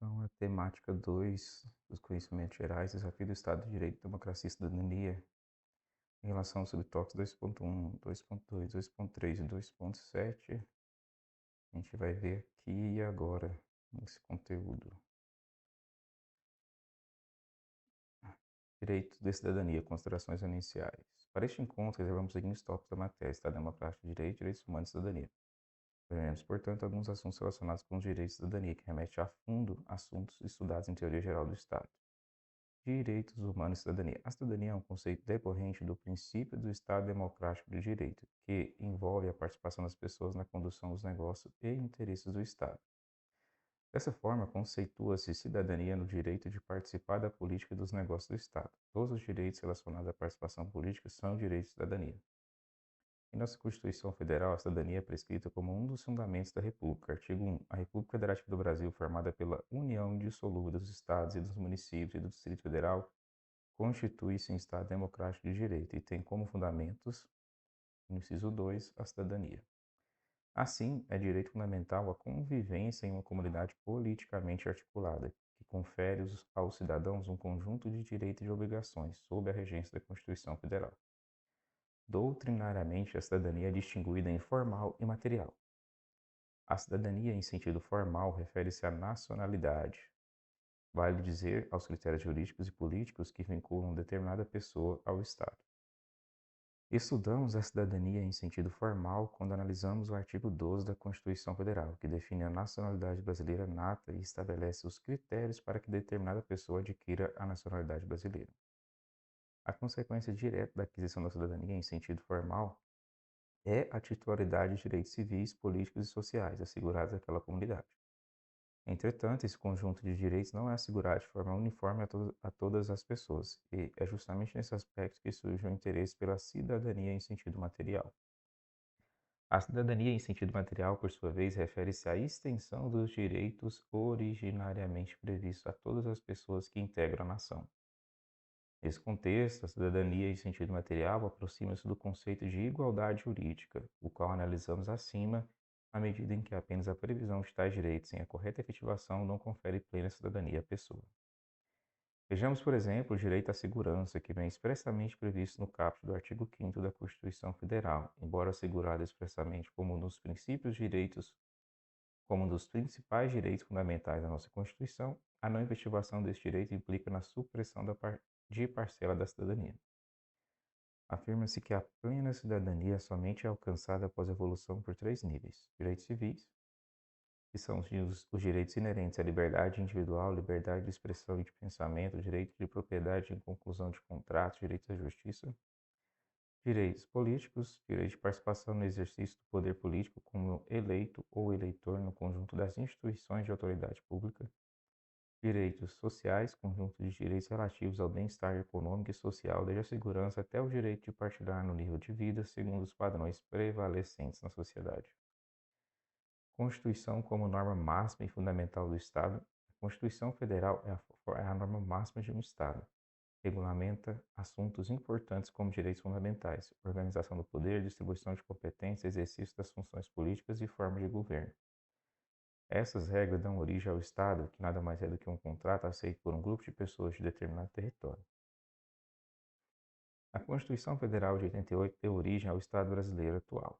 Então, a temática 2 dos conhecimentos gerais, desafio do Estado de Direito, Democracia e Cidadania, em relação aos subtópicos 2.1, 2.2, 2.3 e 2.7, a gente vai ver aqui e agora, nesse conteúdo. Direito da cidadania, considerações iniciais. Para este encontro, reservamos os seguintes tópicos da matéria: Estado Democrático de Direito, Direitos Humanos e Cidadania. Veremos, portanto, alguns assuntos relacionados com os direitos de cidadania, que remete a fundo assuntos estudados em teoria geral do Estado. Direitos humanos e cidadania. A cidadania é um conceito decorrente do princípio do Estado democrático de direito, que envolve a participação das pessoas na condução dos negócios e interesses do Estado. Dessa forma, conceitua-se cidadania no direito de participar da política e dos negócios do Estado. Todos os direitos relacionados à participação política são direitos de cidadania. Em nossa Constituição Federal, a cidadania é prescrita como um dos fundamentos da República. Artigo 1. A República Federativa do Brasil, formada pela união indissolúvel dos Estados e dos municípios e do Distrito Federal, constitui-se em Estado democrático de direito e tem como fundamentos, no inciso 2, a cidadania. Assim, é direito fundamental a convivência em uma comunidade politicamente articulada, que confere aos cidadãos um conjunto de direitos e de obrigações, sob a regência da Constituição Federal. Doutrinariamente, a cidadania é distinguida em formal e material. A cidadania, em sentido formal, refere-se à nacionalidade, vale dizer aos critérios jurídicos e políticos que vinculam determinada pessoa ao Estado. Estudamos a cidadania em sentido formal quando analisamos o artigo 12 da Constituição Federal, que define a nacionalidade brasileira nata e estabelece os critérios para que determinada pessoa adquira a nacionalidade brasileira. A consequência direta da aquisição da cidadania em sentido formal é a titularidade de direitos civis, políticos e sociais assegurados àquela comunidade. Entretanto, esse conjunto de direitos não é assegurado de forma uniforme a todas as pessoas, e é justamente nesse aspecto que surge o interesse pela cidadania em sentido material. A cidadania em sentido material, por sua vez, refere-se à extensão dos direitos originariamente previstos a todas as pessoas que integram a nação. Nesse contexto, a cidadania em sentido material aproxima-se do conceito de igualdade jurídica, o qual analisamos acima, à medida em que apenas a previsão de tais direitos sem a correta efetivação não confere plena cidadania à pessoa. Vejamos, por exemplo, o direito à segurança, que vem expressamente previsto no caput do artigo 5º da Constituição Federal, embora assegurado expressamente como um dos princípios direitos, como um dos principais direitos fundamentais da nossa Constituição, a não efetivação deste direito implica na supressão de parcela da cidadania. Afirma-se que a plena cidadania somente é alcançada após a evolução por três níveis: direitos civis, que são os direitos inerentes à liberdade individual, liberdade de expressão e de pensamento, direito de propriedade em conclusão de contratos, direito à justiça; direitos políticos, direito de participação no exercício do poder político como eleito ou eleitor no conjunto das instituições de autoridade pública; direitos sociais, conjunto de direitos relativos ao bem-estar econômico e social, desde a segurança até o direito de partilhar no nível de vida segundo os padrões prevalecentes na sociedade. Constituição como norma máxima e fundamental do Estado. A Constituição Federal é a norma máxima de um Estado. Regulamenta assuntos importantes como direitos fundamentais, organização do poder, distribuição de competências, exercício das funções políticas e forma de governo. Essas regras dão origem ao Estado, que nada mais é do que um contrato aceito por um grupo de pessoas de determinado território. A Constituição Federal de 88 deu origem ao Estado brasileiro atual.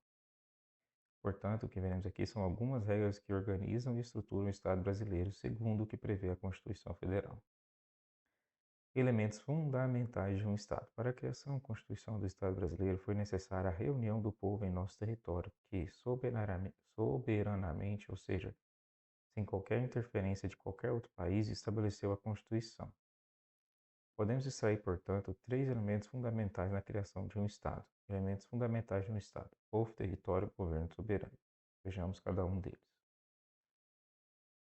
Portanto, o que veremos aqui são algumas regras que organizam e estruturam o Estado brasileiro segundo o que prevê a Constituição Federal. Elementos fundamentais de um Estado. Para a criação e constituição do Estado brasileiro foi necessária a reunião do povo em nosso território, que soberanamente, ou seja, sem qualquer interferência de qualquer outro país, estabeleceu a Constituição. Podemos extrair, portanto, três elementos fundamentais na criação de um Estado. Elementos fundamentais de um Estado: povo, território, governo soberano. Vejamos cada um deles.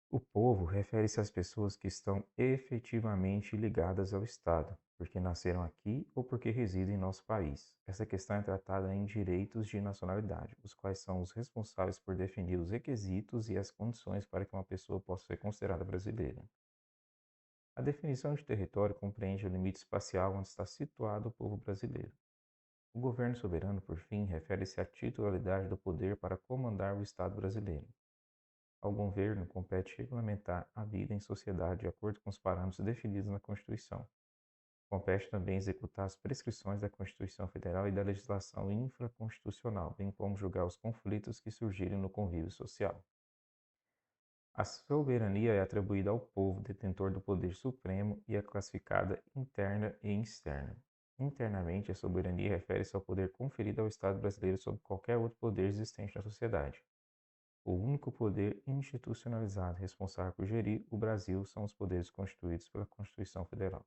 O povo refere-se às pessoas que estão efetivamente ligadas ao Estado, porque nasceram aqui ou porque residem em nosso país. Essa questão é tratada em direitos de nacionalidade, os quais são os responsáveis por definir os requisitos e as condições para que uma pessoa possa ser considerada brasileira. A definição de território compreende o limite espacial onde está situado o povo brasileiro. O governo soberano, por fim, refere-se à titularidade do poder para comandar o Estado brasileiro. Ao governo compete regulamentar a vida em sociedade de acordo com os parâmetros definidos na Constituição. Compete também executar as prescrições da Constituição Federal e da legislação infraconstitucional, bem como julgar os conflitos que surgirem no convívio social. A soberania é atribuída ao povo, detentor do poder supremo, e é classificada interna e externa. Internamente, a soberania refere-se ao poder conferido ao Estado brasileiro sobre qualquer outro poder existente na sociedade. O único poder institucionalizado responsável por gerir o Brasil são os poderes constituídos pela Constituição Federal.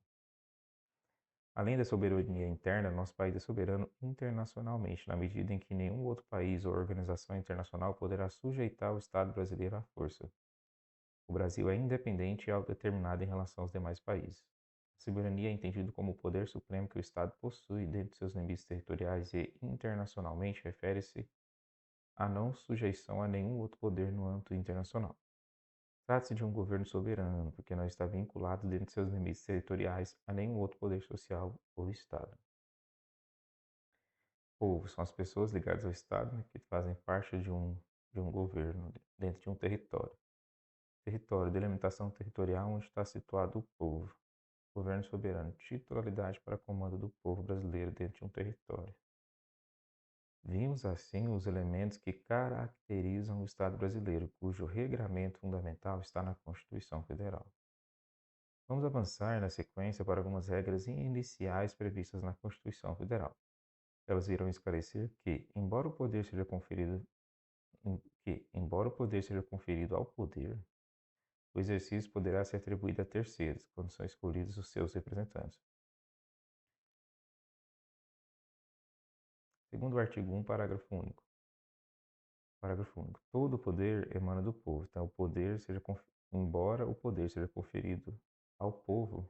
Além da soberania interna, nosso país é soberano internacionalmente, na medida em que nenhum outro país ou organização internacional poderá sujeitar o Estado brasileiro à força. O Brasil é independente e autodeterminado em relação aos demais países. A soberania é entendido como o poder supremo que o Estado possui dentro de seus limites territoriais e, internacionalmente, refere-se à não sujeição a nenhum outro poder no âmbito internacional. Trata-se de um governo soberano, porque não está vinculado dentro de seus limites territoriais a nenhum outro poder social ou Estado. Povo são as pessoas ligadas ao Estado, né, que fazem parte de um governo dentro de um território. Território, delimitação territorial onde está situado o povo. Governo soberano, titularidade para comando do povo brasileiro dentro de um território. Vimos assim os elementos que caracterizam o Estado brasileiro, cujo regramento fundamental está na Constituição Federal. Vamos avançar na sequência para algumas regras iniciais previstas na Constituição Federal. Elas irão esclarecer que, embora o poder seja conferido ao poder, o exercício poderá ser atribuído a terceiros, quando são escolhidos os seus representantes. Segundo o artigo 1, parágrafo único. Parágrafo único. Todo poder emana do povo. Então, embora o poder seja conferido ao povo,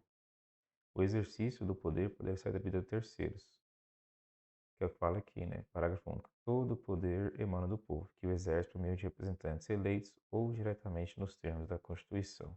o exercício do poder poderá ser atribuído a terceiros. Que eu falo aqui, né? Parágrafo único. Todo poder emana do povo, que o exerce por meio de representantes eleitos ou diretamente nos termos da Constituição.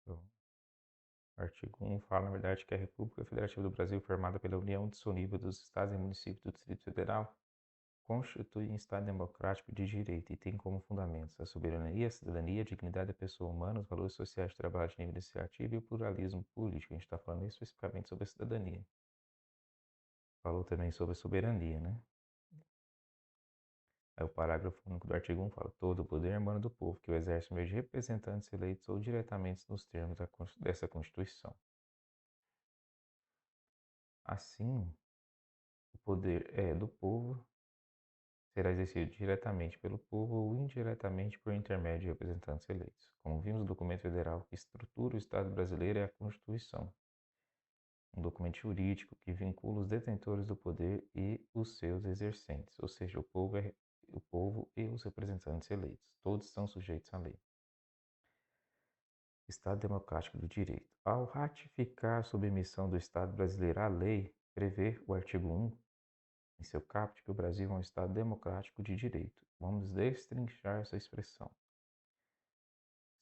Então, o artigo 1 fala, na verdade, que a República Federativa do Brasil, formada pela União Dissonível dos Estados e Municípios do Distrito Federal, constitui um Estado democrático de direito e tem como fundamentos a soberania, a cidadania, a dignidade da pessoa humana, os valores sociais de trabalho de livre iniciativa e o pluralismo político. A gente está falando especificamente sobre a cidadania. Falou também sobre a soberania, né? Aí o parágrafo único do artigo 1 fala: todo o poder emana do povo, que o exerce meio de representantes eleitos ou diretamente nos termos dessa Constituição. Assim, o poder é do povo, será exercido diretamente pelo povo ou indiretamente por intermédio de representantes eleitos. Como vimos no documento federal que estrutura o Estado brasileiro é a Constituição, um documento jurídico que vincula os detentores do poder e os seus exercentes, ou seja, o povo e os representantes eleitos. Todos são sujeitos à lei. Estado Democrático do Direito. Ao ratificar a submissão do Estado brasileiro à lei, prevê o artigo 1, em seu caput, que o Brasil é um Estado democrático de direito. Vamos destrinchar essa expressão.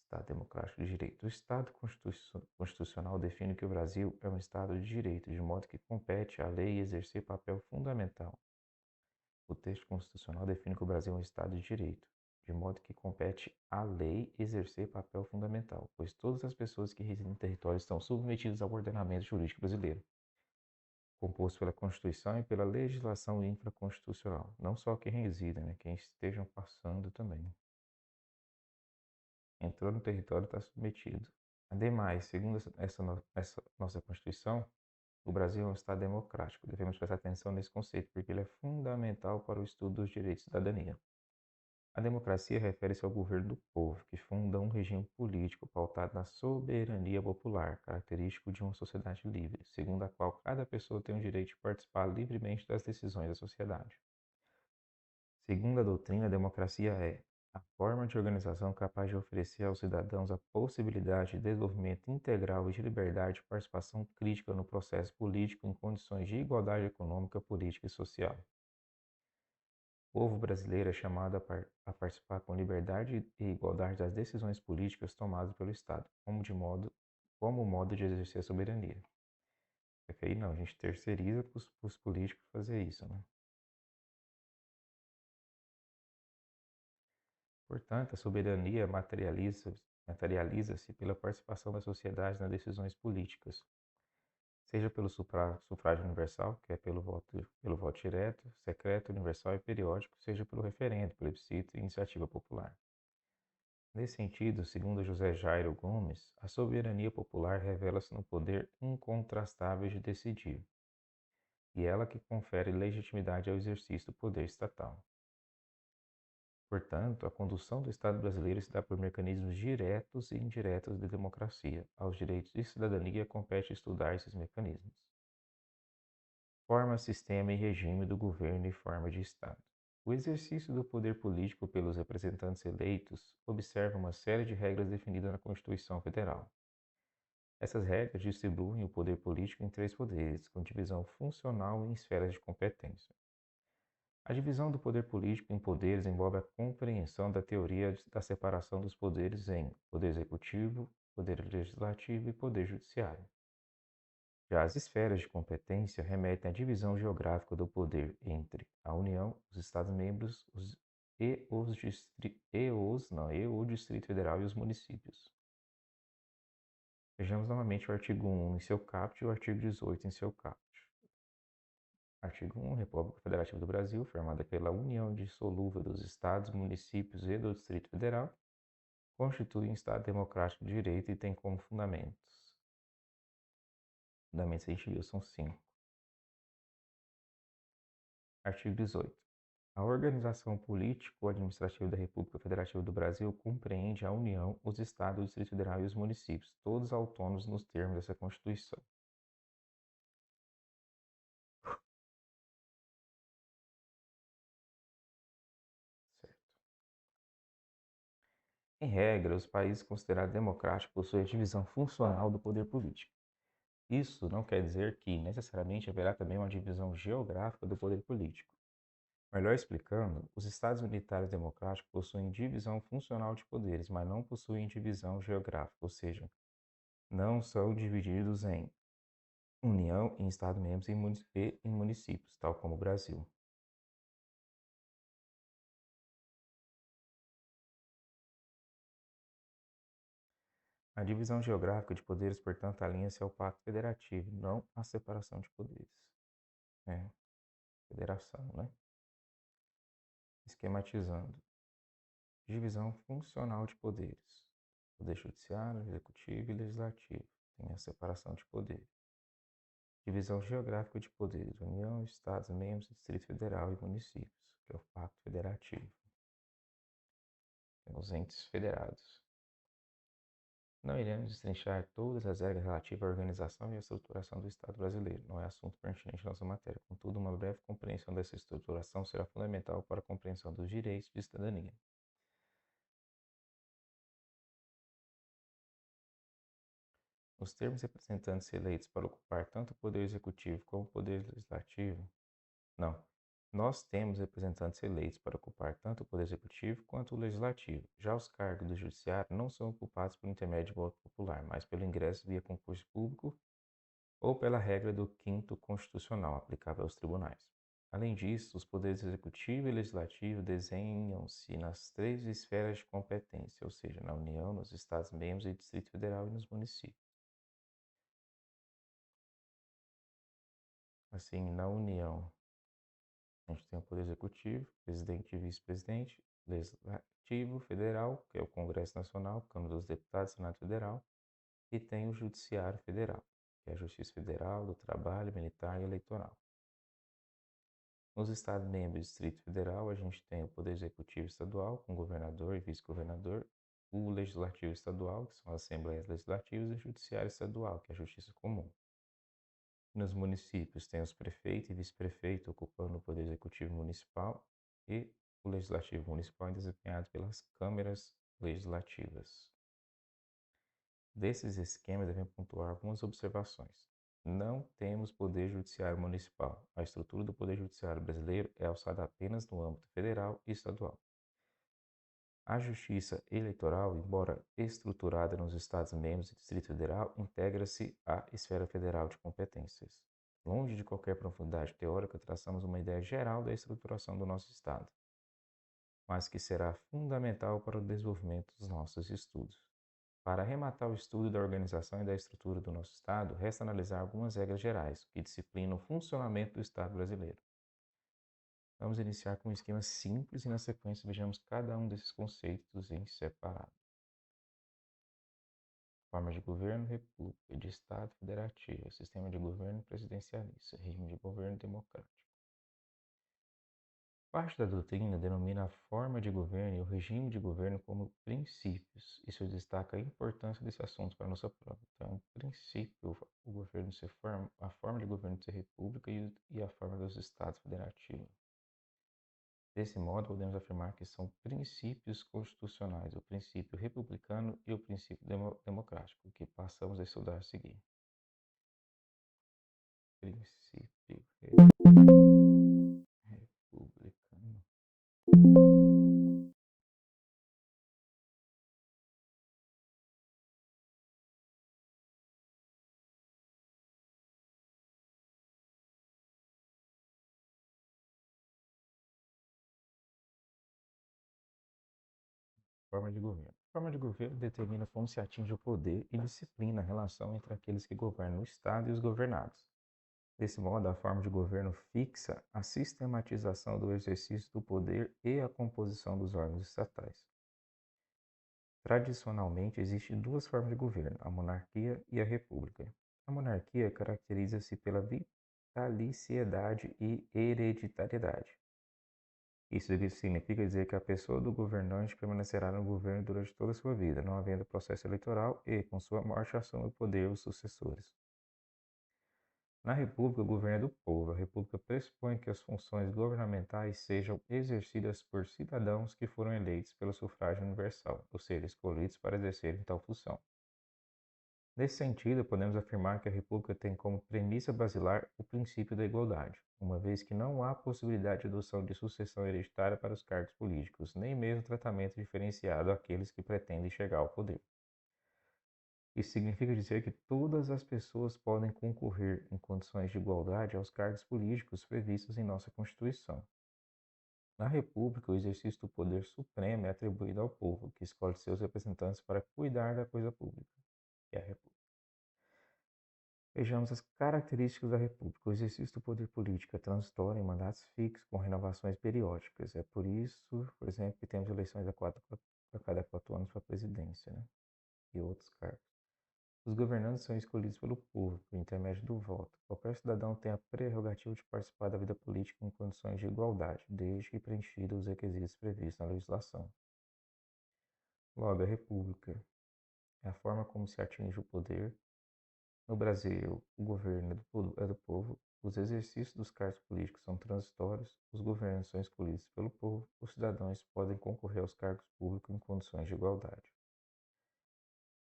Estado Democrático de Direito. O Estado Constitucional define que o Brasil é um Estado de direito, de modo que compete à lei exercer papel fundamental. O texto constitucional define que o Brasil é um Estado de direito, de modo que compete à lei exercer papel fundamental, pois todas as pessoas que residem no território estão submetidas ao ordenamento jurídico brasileiro, composto pela Constituição e pela legislação infraconstitucional. Não só quem reside, né? Quem estejam passando também. Entrou no território está submetido. Ademais, segundo essa nossa Constituição, o Brasil é um Estado democrático. Devemos prestar atenção nesse conceito, porque ele é fundamental para o estudo dos direitos de cidadania. A democracia refere-se ao governo do povo, que funda um regime político pautado na soberania popular, característico de uma sociedade livre, segundo a qual cada pessoa tem o direito de participar livremente das decisões da sociedade. Segundo a doutrina, a democracia é a forma de organização capaz de oferecer aos cidadãos a possibilidade de desenvolvimento integral e de liberdade de participação crítica no processo político em condições de igualdade econômica, política e social. O povo brasileiro é chamado a participar com liberdade e igualdade das decisões políticas tomadas pelo Estado, como modo de exercer a soberania. Só que aí não, a gente terceiriza para os políticos fazer isso, né? Portanto, a soberania materializa-se pela participação da sociedade nas decisões políticas, seja pelo sufrágio universal, que é pelo voto direto, secreto, universal e periódico, seja pelo referendo, plebiscito e iniciativa popular. Nesse sentido, segundo José Jairo Gomes, a soberania popular revela-se no poder incontrastável de decidir, e ela que confere legitimidade ao exercício do poder estatal. Portanto, a condução do Estado brasileiro se dá por mecanismos diretos e indiretos de democracia. Aos direitos de cidadania compete estudar esses mecanismos. Forma, sistema e regime do governo e forma de Estado. O exercício do poder político pelos representantes eleitos observa uma série de regras definidas na Constituição Federal. Essas regras distribuem o poder político em três poderes, com divisão funcional em esferas de competência. A divisão do poder político em poderes envolve a compreensão da teoria da separação dos poderes em poder executivo, poder legislativo e poder judiciário. Já as esferas de competência remetem à divisão geográfica do poder entre a União, os Estados-membros o Distrito Federal e os municípios. Vejamos novamente o artigo 1 em seu caput e o artigo 18 em seu caput. Artigo 1. República Federativa do Brasil, formada pela união indissolúvel dos Estados, municípios e do Distrito Federal, constitui um Estado democrático de direito e tem como fundamentos. Fundamentos a gente viu, são 5. Artigo 18. A organização político-administrativa da República Federativa do Brasil compreende a União, os Estados, o Distrito Federal e os municípios, todos autônomos nos termos dessa Constituição. Certo. Em regra, os países considerados democráticos possuem a divisão funcional do poder político. Isso não quer dizer que, necessariamente, haverá também uma divisão geográfica do poder político. Melhor explicando, os Estados militares democráticos possuem divisão funcional de poderes, mas não possuem divisão geográfica, ou seja, não são divididos em União, em Estados-membros e em municípios, tal como o Brasil. A divisão geográfica de poderes, portanto, alinha-se ao Pacto Federativo, não à separação de poderes. É, federação, né? Esquematizando. Divisão funcional de poderes. Poder judiciário, executivo e legislativo. Tem a separação de poderes. Divisão geográfica de poderes. União, Estados, membros, Distrito Federal e municípios, que é o Pacto Federativo. Tem os entes federados. Não iremos destrinchar todas as regras relativas à organização e à estruturação do Estado brasileiro. Não é assunto pertinente à nossa matéria. Contudo, uma breve compreensão dessa estruturação será fundamental para a compreensão dos direitos de cidadania. Os termos representantes eleitos para ocupar tanto o poder executivo como o poder legislativo. Não. Nós temos representantes eleitos para ocupar tanto o poder executivo quanto o legislativo. Já os cargos do judiciário não são ocupados por intermédio de voto popular, mas pelo ingresso via concurso público ou pela regra do quinto constitucional aplicável aos tribunais. Além disso, os poderes executivo e legislativo desenham-se nas três esferas de competência, ou seja, na União, nos Estados-membros e Distrito Federal e nos municípios. Assim, na União, a gente tem o Poder Executivo, Presidente e Vice-Presidente, Legislativo Federal, que é o Congresso Nacional, Câmara dos Deputados, Senado Federal, e tem o Judiciário Federal, que é a Justiça Federal, do Trabalho, Militar e Eleitoral. Nos Estados-membros e Distrito Federal, a gente tem o Poder Executivo Estadual, com governador e vice-governador, o Legislativo Estadual, que são as Assembleias Legislativas, e o Judiciário Estadual, que é a Justiça Comum. Nos municípios tem os prefeitos e vice-prefeito ocupando o poder executivo municipal e o legislativo municipal é desempenhado pelas câmeras legislativas. Desses esquemas, devem pontuar algumas observações. Não temos poder judiciário municipal. A estrutura do poder judiciário brasileiro é alçada apenas no âmbito federal e estadual. A Justiça Eleitoral, embora estruturada nos Estados-membros e Distrito Federal, integra-se à esfera federal de competências. Longe de qualquer profundidade teórica, traçamos uma ideia geral da estruturação do nosso Estado, mas que será fundamental para o desenvolvimento dos nossos estudos. Para arrematar o estudo da organização e da estrutura do nosso Estado, resta analisar algumas regras gerais que disciplinam o funcionamento do Estado brasileiro. Vamos iniciar com um esquema simples e, na sequência, vejamos cada um desses conceitos em separado. Forma de governo, república, de Estado federativo, sistema de governo presidencialista, regime de governo democrático. Parte da doutrina denomina a forma de governo e o regime de governo como princípios. Isso destaca a importância desse assunto para a nossa prova. Então, princípio, o governo ser a forma de governo ser república e a forma dos estados federativos. Desse modo, podemos afirmar que são princípios constitucionais, o princípio republicano e o princípio democrático, que passamos a estudar a seguir. Princípio republicano. Forma de governo. A forma de governo determina como se atinge o poder e disciplina a relação entre aqueles que governam o Estado e os governados. Desse modo, a forma de governo fixa a sistematização do exercício do poder e a composição dos órgãos estatais. Tradicionalmente, existem duas formas de governo, a monarquia e a república. A monarquia caracteriza-se pela vitaliciedade e hereditariedade. Isso significa dizer que a pessoa do governante permanecerá no governo durante toda a sua vida, não havendo processo eleitoral e, com sua morte, assume o poder os sucessores. Na República, o governo é do povo. A República pressupõe que as funções governamentais sejam exercidas por cidadãos que foram eleitos pelo sufrágio universal, ou seja, escolhidos para exercerem tal função. Nesse sentido, podemos afirmar que a República tem como premissa basilar o princípio da igualdade, uma vez que não há possibilidade de adoção de sucessão hereditária para os cargos políticos, nem mesmo tratamento diferenciado àqueles que pretendem chegar ao poder. Isso significa dizer que todas as pessoas podem concorrer em condições de igualdade aos cargos políticos previstos em nossa Constituição. Na República, o exercício do poder supremo é atribuído ao povo, que escolhe seus representantes para cuidar da coisa pública, que é a República. Vejamos as características da República. O exercício do poder político é transitório em mandatos fixos, com renovações periódicas. É por isso, por exemplo, que temos eleições a cada 4 anos para a presidência, né? E outros cargos. Os governantes são escolhidos pelo povo, por intermédio do voto. Qualquer cidadão tem a prerrogativa de participar da vida política em condições de igualdade, desde que preenchidos os requisitos previstos na legislação. Logo, a República é a forma como se atinge o poder. No Brasil, o governo é do povo, os exercícios dos cargos políticos são transitórios, os governantes são escolhidos pelo povo, os cidadãos podem concorrer aos cargos públicos em condições de igualdade.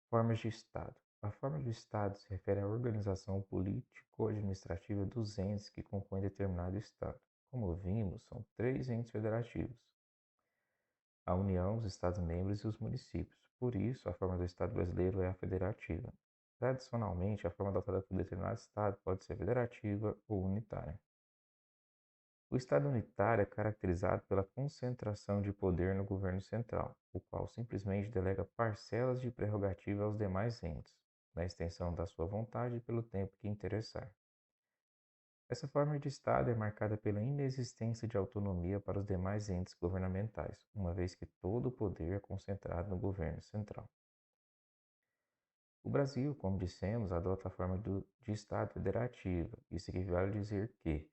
Formas de Estado. A forma de Estado se refere à organização político-administrativa dos entes que compõem determinado Estado. Como vimos, são 3 entes federativos: a União, os Estados-membros e os municípios. Por isso, a forma do Estado brasileiro é a federativa. Tradicionalmente, a forma adotada por determinado Estado pode ser federativa ou unitária. O Estado unitário é caracterizado pela concentração de poder no governo central, o qual simplesmente delega parcelas de prerrogativa aos demais entes, na extensão da sua vontade e pelo tempo que interessar. Essa forma de Estado é marcada pela inexistência de autonomia para os demais entes governamentais, uma vez que todo o poder é concentrado no governo central. O Brasil, como dissemos, adota a forma de Estado federativo. Isso equivale a dizer que,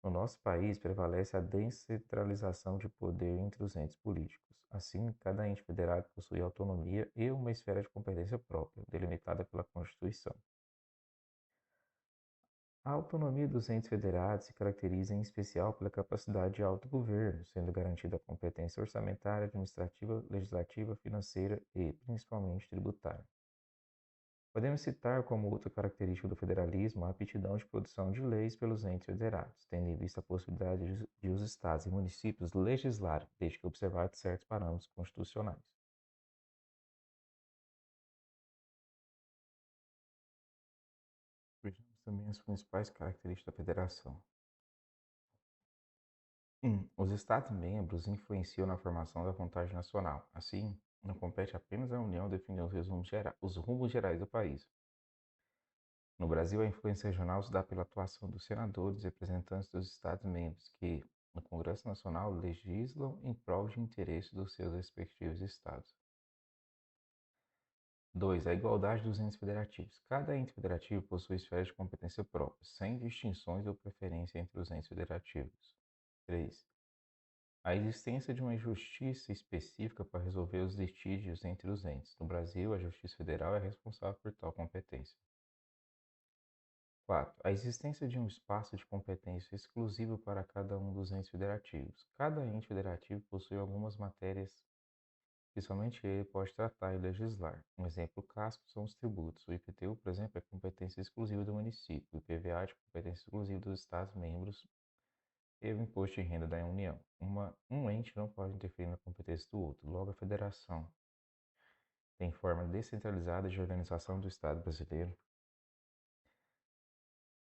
no nosso país, prevalece a descentralização de poder entre os entes políticos. Assim, cada ente federado possui autonomia e uma esfera de competência própria, delimitada pela Constituição. A autonomia dos entes federados se caracteriza em especial pela capacidade de autogoverno, sendo garantida a competência orçamentária, administrativa, legislativa, financeira e, principalmente, tributária. Podemos citar como outra característica do federalismo a aptidão de produção de leis pelos entes federados, tendo em vista a possibilidade de os estados e municípios legislarem, desde que observados certos parâmetros constitucionais. Vejamos também as principais características da federação. 1. Os Estados-membros influenciam na formação da vontade nacional. Assim, não compete apenas à União definir os rumos gerais do país. No Brasil, a influência regional se dá pela atuação dos senadores e representantes dos Estados-membros, que, no Congresso Nacional, legislam em prol de interesses dos seus respectivos estados. 2. A igualdade dos entes federativos. Cada ente federativo possui esfera de competência própria, sem distinções ou preferência entre os entes federativos. 3. A existência de uma justiça específica para resolver os litígios entre os entes. No Brasil, a Justiça Federal é responsável por tal competência. 4. A existência de um espaço de competência exclusivo para cada um dos entes federativos. Cada ente federativo possui algumas matérias que somente ele pode tratar e legislar. Um exemplo clássico são os tributos. O IPTU, por exemplo, é competência exclusiva do município, o IPVA é de competência exclusiva dos Estados-membros e o Imposto de Renda da União. Um ente não pode interferir na competência do outro. Logo, a federação tem forma descentralizada de organização do Estado brasileiro,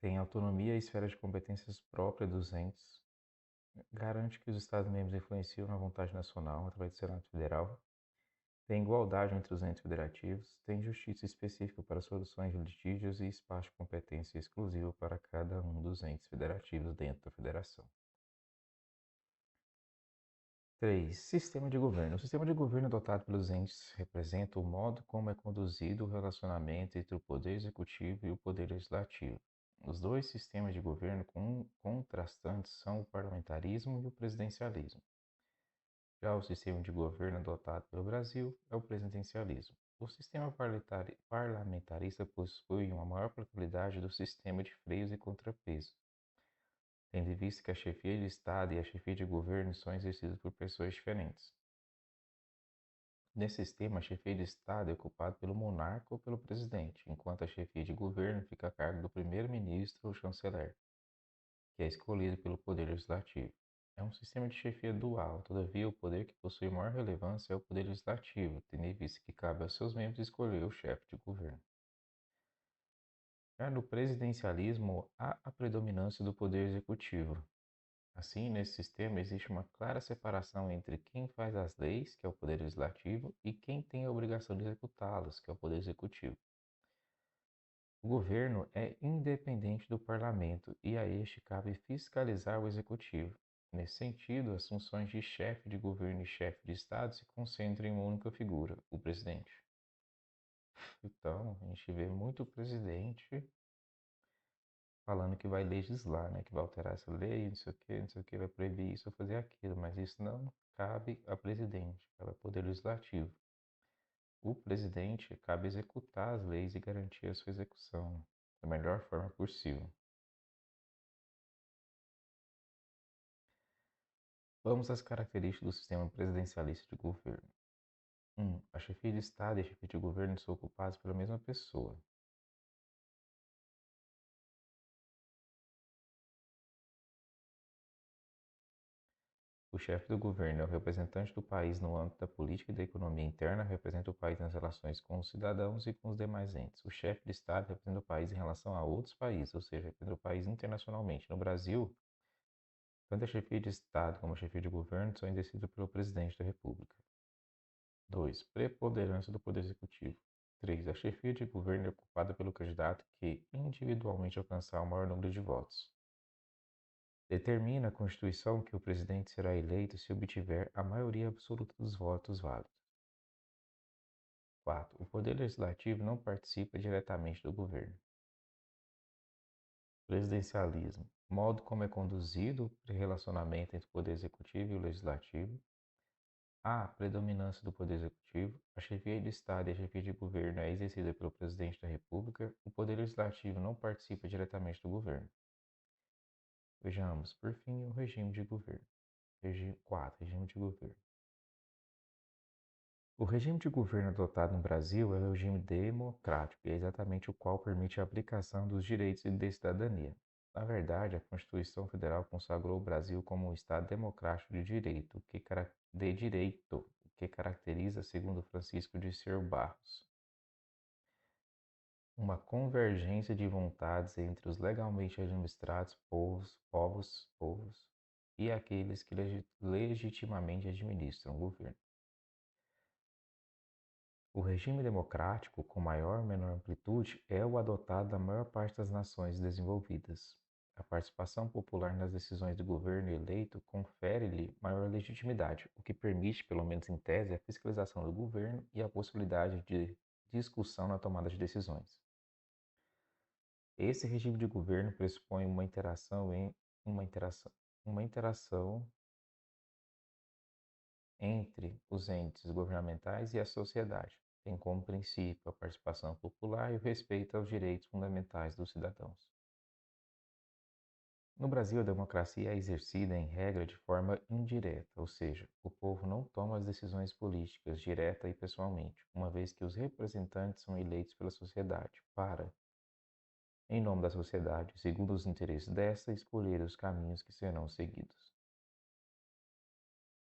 tem autonomia e esfera de competências própria dos entes, garante que os Estados-membros influenciam na vontade nacional através do Senado Federal, tem igualdade entre os entes federativos, tem justiça específica para soluções de litígios e espaço de competência exclusivo para cada um dos entes federativos dentro da federação. 3. Sistema de governo. O sistema de governo adotado pelos entes representa o modo como é conduzido o relacionamento entre o poder executivo e o poder legislativo. Os dois sistemas de governo contrastantes são o parlamentarismo e o presidencialismo. Já o sistema de governo adotado pelo Brasil é o presidencialismo. O sistema parlamentarista possui uma maior pluralidade do sistema de freios e contrapesos, tendo em vista que a chefia de Estado e a chefia de governo são exercidas por pessoas diferentes. Nesse sistema, a chefia de Estado é ocupada pelo monarca ou pelo presidente, enquanto a chefia de governo fica a cargo do primeiro-ministro ou chanceler, que é escolhido pelo Poder Legislativo. É um sistema de chefia dual, todavia o poder que possui maior relevância é o Poder Legislativo, tendo em vista que cabe aos seus membros escolher o chefe de governo. Já no presidencialismo, há a predominância do Poder Executivo. Assim, nesse sistema existe uma clara separação entre quem faz as leis, que é o Poder Legislativo, e quem tem a obrigação de executá-las, que é o Poder Executivo. O governo é independente do parlamento e a este cabe fiscalizar o executivo. Nesse sentido, as funções de chefe de governo e chefe de Estado se concentram em uma única figura, o presidente. Então, a gente vê muito presidente falando que vai legislar, né, que vai alterar essa lei, não sei o que, vai proibir isso ou fazer aquilo, mas isso não cabe a presidente, cabe ao Poder Legislativo. O presidente cabe executar as leis e garantir a sua execução da melhor forma possível. Vamos às características do sistema presidencialista de governo. 1. A chefia de Estado e a chefia de governo são ocupadas pela mesma pessoa. O chefe do governo é o representante do país no âmbito da política e da economia interna, representa o país nas relações com os cidadãos e com os demais entes. O chefe de Estado representa o país em relação a outros países, ou seja, representa o país internacionalmente. No Brasil, tanto a chefia de Estado como a chefia de governo são exercidas pelo presidente da República. 2. Preponderância do Poder Executivo. 3. A chefia de governo é ocupada pelo candidato que individualmente alcançar o maior número de votos. Determina a Constituição que o presidente será eleito se obtiver a maioria absoluta dos votos válidos. 4. O Poder Legislativo não participa diretamente do governo. Presidencialismo. Modo como é conduzido o relacionamento entre o Poder Executivo e o Legislativo. Há predominância do poder executivo, a chefia de Estado e a chefia de governo é exercida pelo presidente da República, o poder legislativo não participa diretamente do governo. Vejamos, por fim, o regime de governo. 4. Regime de governo. O regime de governo adotado no Brasil é o regime democrático e é exatamente o qual permite a aplicação dos direitos e da cidadania. Na verdade, a Constituição Federal consagrou o Brasil como um Estado democrático o que caracteriza, segundo Francisco de Ser Barros, uma convergência de vontades entre os legalmente administrados povos e aqueles que legitimamente administram o governo. O regime democrático, com maior ou menor amplitude, é o adotado na maior parte das nações desenvolvidas. A participação popular nas decisões do governo eleito confere-lhe maior legitimidade, o que permite, pelo menos em tese, a fiscalização do governo e a possibilidade de discussão na tomada de decisões. Esse regime de governo pressupõe uma interação, uma interação entre os entes governamentais e a sociedade. Tem como princípio a participação popular e o respeito aos direitos fundamentais dos cidadãos. No Brasil, a democracia é exercida em regra de forma indireta, ou seja, o povo não toma as decisões políticas direta e pessoalmente, uma vez que os representantes são eleitos pela sociedade para, em nome da sociedade, segundo os interesses desta, escolher os caminhos que serão seguidos.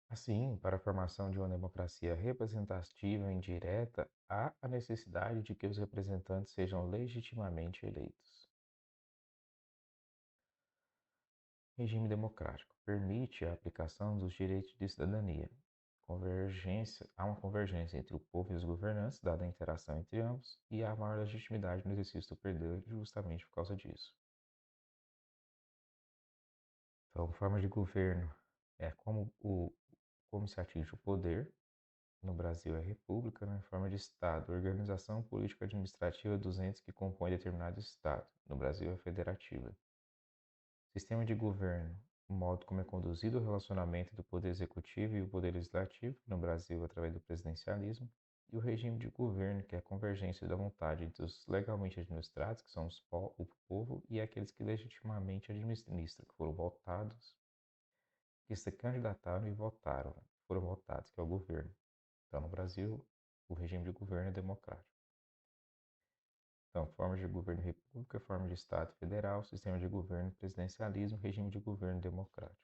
Assim, para a formação de uma democracia representativa indireta, há a necessidade de que os representantes sejam legitimamente eleitos. Regime democrático permite a aplicação dos direitos de cidadania. Há uma convergência entre o povo e os governantes, dada a interação entre ambos, e há maior legitimidade no exercício do poder justamente por causa disso. Então, forma de governo é como se atinge o poder. No Brasil é república, na forma de Estado, organização político-administrativa dos entes que compõem determinado Estado. No Brasil é federativa. Sistema de governo, o modo como é conduzido o relacionamento do poder executivo e o poder legislativo, no Brasil através do presidencialismo. E o regime de governo, que é a convergência da vontade entre os legalmente administrados, que são o povo, e aqueles que legitimamente administram, que foram votados, que se candidataram e foram votados, que é o governo. Então, no Brasil, o regime de governo é democrático. Então, forma de governo república, forma de Estado federal, sistema de governo presidencialismo, regime de governo democrático.